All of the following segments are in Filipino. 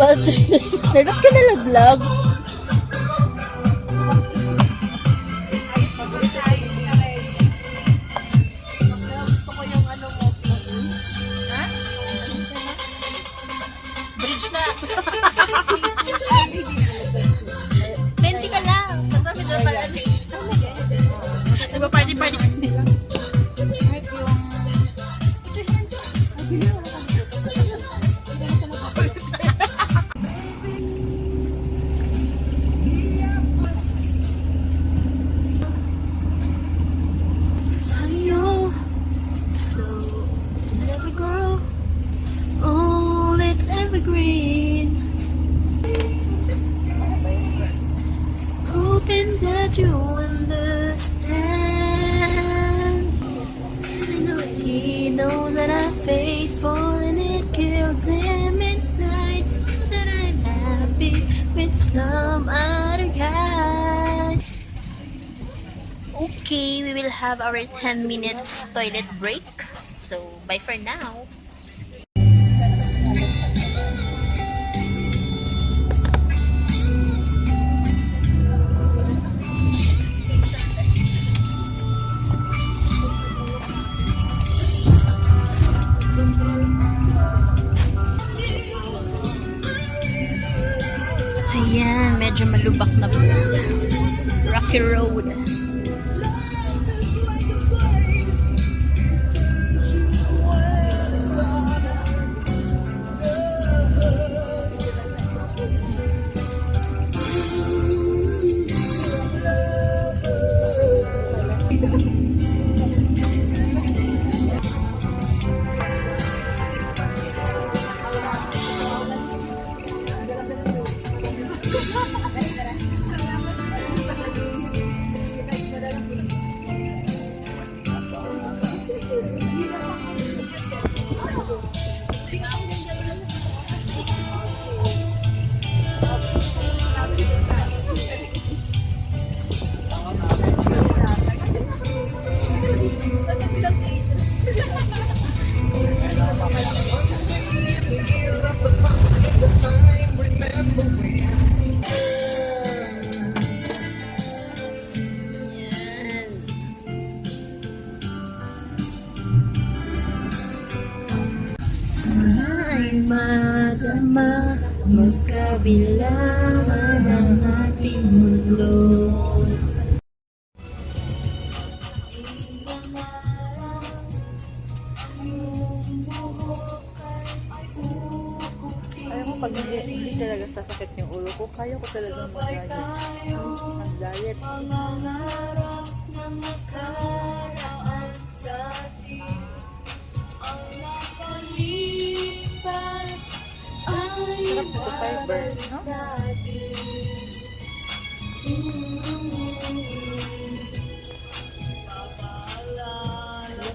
Ba't ka nalaglag? Gusto ko yung ano mo, please. Ha? Bridge na. Steady ka lang. Sabi doon pala. Nagpa-party-party ka nila. Sa'yo, so never grow old, it's evergreen. Hoping that you understand. I know he knows that I'm faithful and it kills him inside. So that I'm happy with some other guy. Okay, we will have our 10 minutes toilet break. So, bye for now. Ayan, medyo malubak na po. Rocky Road. Sana'y madama magkabilangan ang ating mundo. Ayaw ko pag hindi talaga sasakit yung ulo ko, kaya ko talaga mag-diet. Pangarap na nakaraan sa atin ang nakalipas ay Sarap nito fiber, no? natin.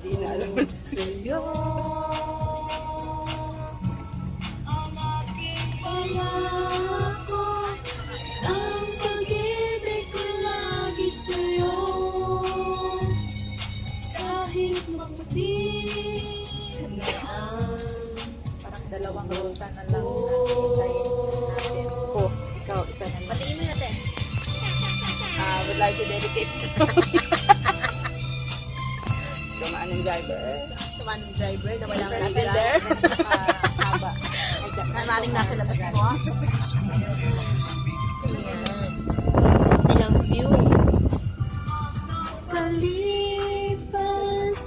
Hindi na alam Sa'yo ang aking pangako, ang pag-ibig ko lagi sa'yo. Kahit maputi na parang dalawang ruta na lang natin. Ko, ikaw, isa na lang. patingin mo natin. I would like to dedicate this to manong driver. Tumanong driver na walang Even camera. there. Haba. Maraming nasa labas mo. Ayan. I love you. Kalipas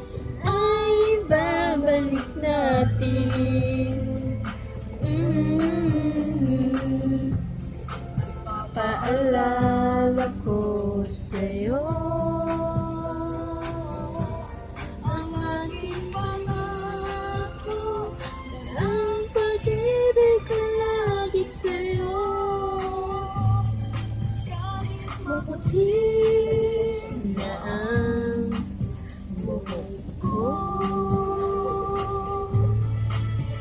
ay babalik natin. Paalala ko sa'yo ang aking pangako, ang pag-ibig ko lagi sa'yo. Kahit maputi na ang buhok ko,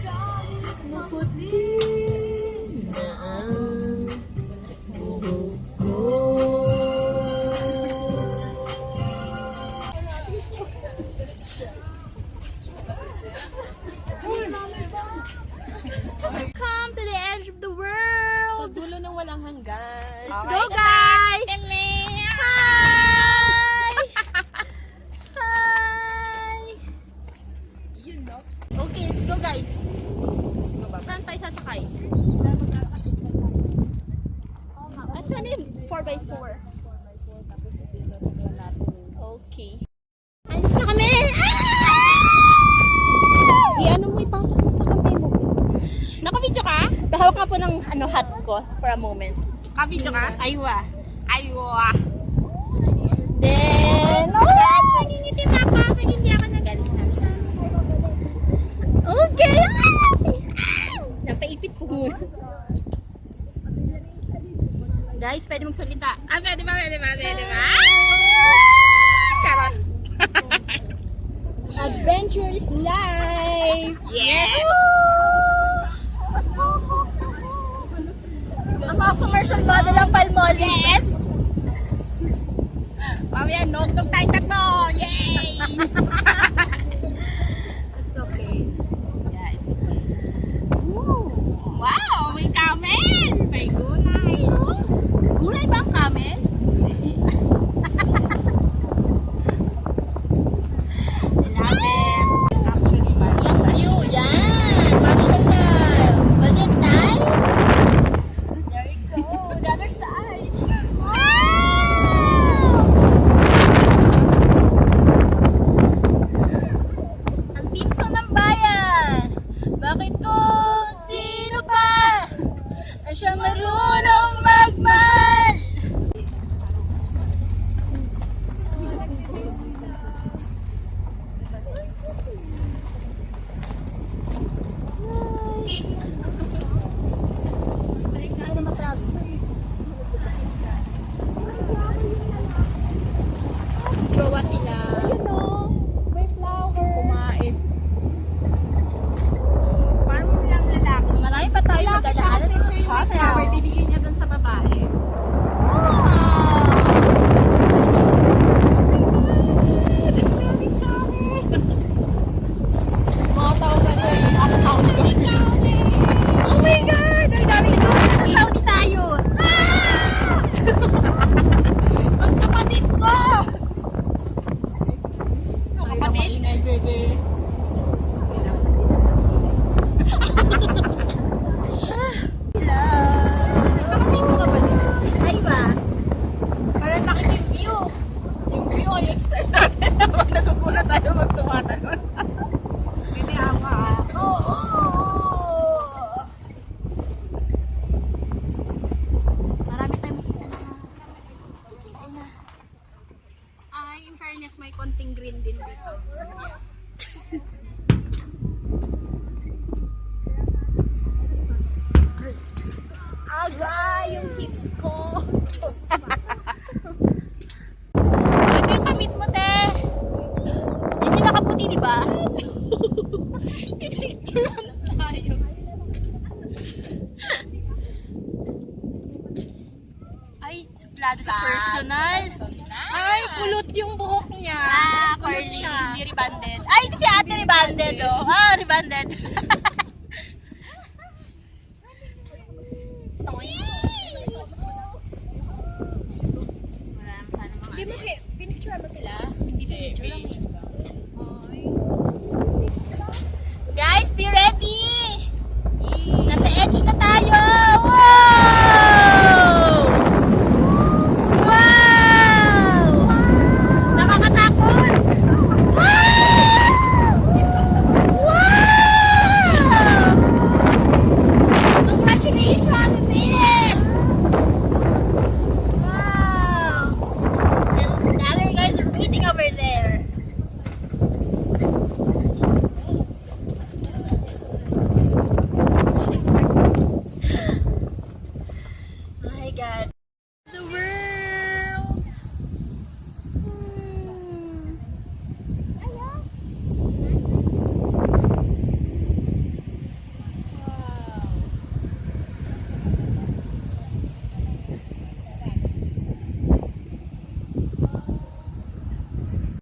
kahit maputi na ang buhok ko. Let's go guys. Let's go, Baba. Saan tayo sasakay? At saan yung 4x4? Okay. Alis na kami! Ano mo, ipasok mo sa kamay mo. Naka-video ka? Tahawak ka po ng hat ko for a moment. Ka-video ka? Aywa. Aywa. Then, Oh gosh, mangingitim ako kapag hindi ako nagalis na. okay! Napaipit ko muna. Guys, pwede magsalita. Ah, pwede ba? Charot. Adventurous life! Yes! Ang mga commercial model ng Palmolive. Yes! Mamaya, notog tayong tatlo! Yay! It's okay. Yeah, it's okay. Wow! May camel! May gulay! Gulay ba ang camel? I love it! Actually, Maria. View, yan! Mashallah! Was it nice? There you go, the other side. Ang timsong ng bayan. Bakit kung sino pa ang siyang marunong magmahal? Jowa sila. May flower. Kumain. Paano mo nilang lalaki? Marami pa tayo Lalaki siya dadaan. kasi siya yung may flower. Bibigyan niya dun sa babae. Mga tao na ito yung account ko. Oh my God! Ang dami ko! Sa Saudi tayo. Ang kapatid ko! Ang kapatid? Ingay, bebe. Nakapit ko kapatid. Ay ba? Para makita yung view. Yung view ay explain natin naman natugunan tayo magtumatalon. Hindi ako ah. Marami tayong makita na. Ay na. Ay, in fairness, may konting green din dito. Aga, yung hips ko. Ito yung kamit mo, te. Yan yung nakaputi, di ba? Picturean tayo. Ay, suplado sa personal. Ay, kulot yung buhok niya. Ah, Kulot curly. siya. Hindi rebanded. Ay, ito si ate rebanded, oh. Ah, rebanded.